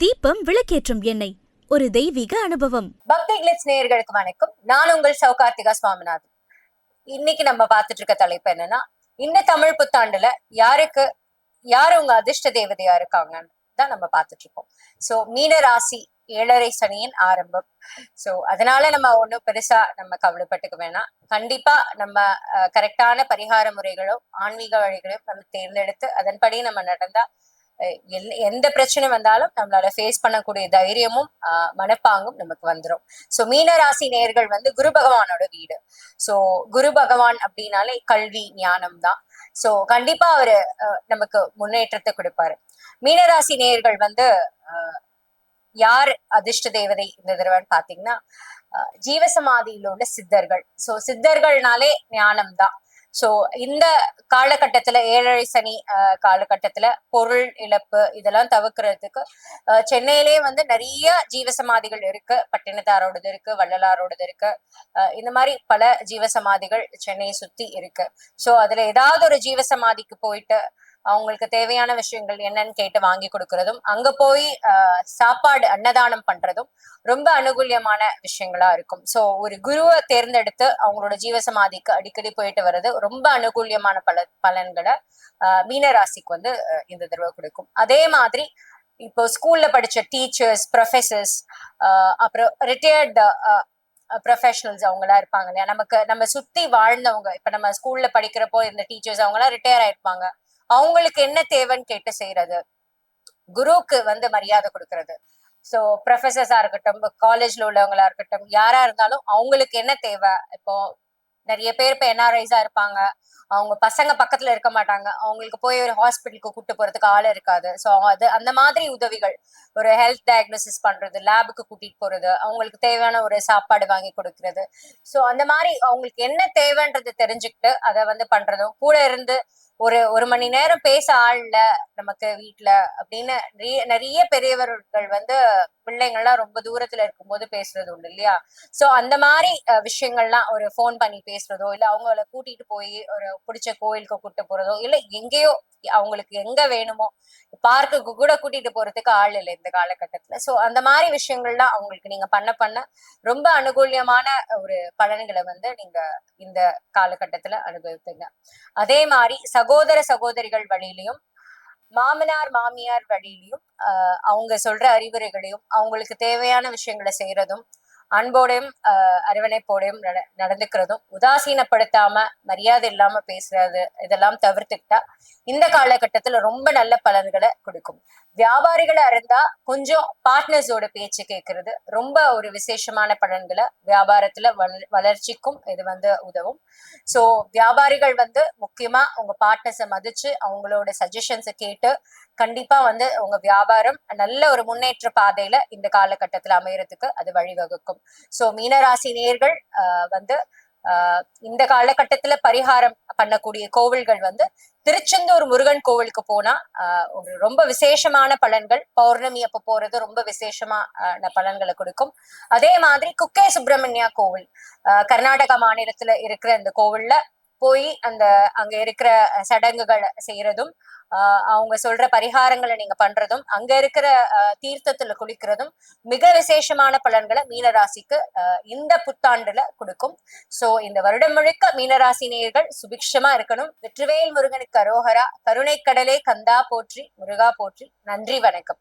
தீபம் விளக்கேற்றும் எண்ணெய் ஒரு தெய்வீக அனுபவம். பக்தி கிளிட்ஸ் நேயர்களுக்கு வணக்கம். நான் உங்கள் சௌகார்த்திகா சுவாமிநாதன். இன்னைக்கு நம்ம பார்த்துட்டு இருக்க தலைப்பு என்னன்னா, இந்த தமிழ் புத்தாண்டுல யாரு உங்க அதிர்ஷ்ட தேவதையா இருக்காங்கன்னு தான் நம்ம பார்த்துட்டு இருக்கோம். சோ மீன ராசி 7.5 சனியின் ஆரம்பம். சோ அதனால நம்ம ஒண்ணும் பெருசா நம்ம கவலைப்பட்டுக்க வேணாம். கண்டிப்பா நம்ம கரெக்டான பரிகார முறைகளும் ஆன்மீக வழிகளையும் நம்ம தேர்ந்தெடுத்து அதன்படி நம்ம நடந்தா எந்த பிரச்சனை வந்தாலும் நம்மளால ஃபேஸ் பண்ணக்கூடிய தைரியமும் மனப்பாங்கும் நமக்கு வந்துடும். சோ மீன ராசி நேயர்கள் வந்து குரு பகவானோட வீடு. சோ குரு பகவான் அப்படின்னாலே கல்வி ஞானம் தான். சோ கண்டிப்பா அவரு நமக்கு முன்னேற்றத்தை கொடுப்பாரு. மீனராசி நேயர்கள் வந்து யார் அதிர்ஷ்ட தேவதை இந்த தடவைன்னு பாத்தீங்கன்னா, ஜீவசமாதியில உள்ள சித்தர்கள். சோ சித்தர்கள்னாலே ஞானம் தான். சோ இந்த காலகட்டத்துல 7.5 சனி காலகட்டத்துல பொருள் இழப்பு இதெல்லாம் தவிர்க்கிறதுக்கு சென்னையிலேயே வந்து நிறைய ஜீவசமாதிகள் இருக்கு. பட்டினத்தாரோடது இருக்கு, வள்ளலாரோடது இருக்கு. இந்த மாதிரி பல ஜீவசமாதிகள் சென்னையை சுத்தி இருக்கு. சோ அதுல ஏதாவது ஒரு ஜீவசமாதிக்கு போயிட்டு அவங்களுக்கு தேவையான விஷயங்கள் என்னன்னு கேட்டு வாங்கி கொடுக்கறதும், அங்க போய் சாப்பாடு அன்னதானம் பண்றதும் ரொம்ப அனுகூலியமான விஷயங்களா இருக்கும். சோ ஒரு குருவை தேர்ந்தெடுத்து அவங்களோட ஜீவசமாதிக்கு அடிக்கடி போயிட்டு வர்றது ரொம்ப அனுகூலியமான பலன்களை மீனராசிக்கு வந்து இந்த தடவை கொடுக்கும். அதே மாதிரி இப்போ ஸ்கூல்ல படிச்ச டீச்சர்ஸ், ப்ரொஃபசர்ஸ், அப்புறம் ரிட்டையர்டு ப்ரொஃபஷனல்ஸ் அவங்களா இருப்பாங்க இல்லையா, நம்ம சுத்தி வாழ்ந்தவங்க. இப்ப நம்ம ஸ்கூல்ல படிக்கிறப்போ இந்த டீச்சர்ஸ் அவங்கலாம் ரிட்டையர் ஆயிருப்பாங்க. அவங்களுக்கு என்ன தேவைன்னு கேட்டு செய்யறது, குருவுக்கு வந்து மரியாதை கொடுக்கறது. சோ ப்ரொஃபசர்ஸா இருக்கட்டும், காலேஜ்ல உள்ளவங்களா இருக்கட்டும், யாரா இருந்தாலும் அவங்களுக்கு என்ன தேவை. இப்போ நிறைய பேர் இப்ப என்ஆர்ஐஸா இருப்பாங்க. அவங்க பசங்க பக்கத்துல இருக்க மாட்டாங்க. அவங்களுக்கு போய் ஒரு ஹாஸ்பிட்டலுக்கு கூட்டு போறதுக்கு ஆள் இருக்காது. சோ அது அந்த மாதிரி உதவிகள், ஒரு ஹெல்த் டயக்னோசிஸ் பண்றது, லேபுக்கு கூட்டிட்டு போறது, அவங்களுக்கு தேவையான ஒரு சாப்பாடு வாங்கி கொடுக்கறது. சோ அந்த மாதிரி அவங்களுக்கு என்ன தேவைன்றது தெரிஞ்சுக்கிட்டு அதை வந்து பண்றதும், கூட இருந்து ஒரு மணி நேரம் பேச ஆள்ல நமக்கு வீட்டுல அப்படின்னு நிறைய பெரியவர்கள் வந்து பிள்ளைங்கள்லாம் ரொம்ப தூரத்துல இருக்கும்போது பேசுறது உண்டு இல்லையா. சோ அந்த மாதிரி விஷயங்கள்லாம் ஒரு போன் பண்ணி பேசுறதோ, இல்ல அவங்கள கூட்டிட்டு போய் ஒரு பிடிச்ச கோயிலுக்கு கூட்டு போறதோ, இல்ல எங்கேயோ அவங்களுக்கு எங்க வேணுமோ பார்க்குக்கு கூட கூட்டிட்டு போறதுக்கு ஆள் இல்லை இந்த காலகட்டத்துல. சோ அந்த மாதிரி விஷயங்கள்லாம் அவங்களுக்கு நீங்க பண்ண ரொம்ப அனுகூலியமான ஒரு பலன்களை வந்து நீங்க இந்த காலகட்டத்துல அனுபவிப்பீங்க. அதே மாதிரி சகோதர சகோதரிகள் வழியிலையும், மாமனார் மாமியார் வழியிலையும் அவங்க சொல்ற அறிவுரைகளையும் அவங்களுக்கு தேவையான விஷயங்களை செய்யறதும், அன்போடையும் அரவணைப்போடையும் நடந்துக்கிறதும், உதாசீனப்படுத்தாம மரியாதை இல்லாம பேசுறது, இதெல்லாம் தவிர்த்துக்கிட்டா இந்த காலகட்டத்துல ரொம்ப நல்ல பலன்களை கொடுக்கும். வியாபாரிகளா இருந்தா கொஞ்சம் பார்ட்னர்ஸோட பேச்சு கேட்கறது ரொம்ப ஒரு விசேஷமான பலன்களை வியாபாரத்துல வளர்ச்சிக்கும் இது வந்து உதவும். சோ வியாபாரிகள் வந்து முக்கியமா உங்க பார்ட்னர்ஸை மதிச்சு அவங்களோட சஜஷன்ஸை கேட்டு கண்டிப்பா வந்து உங்க வியாபாரம் நல்ல ஒரு முன்னேற்ற பாதையில இந்த காலகட்டத்துல அமையறதுக்கு அது வழிவகுக்கும். சோ மீனராசி நேயர்கள் வந்து இந்த காலகட்டத்துல பரிகாரம் பண்ணக்கூடிய கோவில்கள் வந்து திருச்செந்தூர் முருகன் கோவிலுக்கு போனா ஒரு ரொம்ப விசேஷமான பலன்கள், பௌர்ணமி அப்ப போறது ரொம்ப விசேஷமான பலன்களை கொடுக்கும். அதே மாதிரி குக்கே சுப்பிரமணியா கோவில் கர்நாடகா மாநிலத்துல இருக்கிற இந்த கோவில்ல போய் அங்க இருக்கிற சடங்குகள் செய்யறதும், அவங்க சொல்ற பரிகாரங்களை நீங்க பண்றதும், அங்க இருக்கிற தீர்த்தத்துல குளிக்கிறதும் மிக விசேஷமான பலன்களை மீனராசிக்கு இந்த புத்தாண்டுல கொடுக்கும். சோ இந்த வருடம் முழுக்க மீனராசி நேயர்கள் சுபிக்ஷமா இருக்கணும். வெற்றிவேல் முருகனுக்கு அரோகரா. கருணை கடலே கந்தா போற்றி, முருகா போற்றி. நன்றி, வணக்கம்.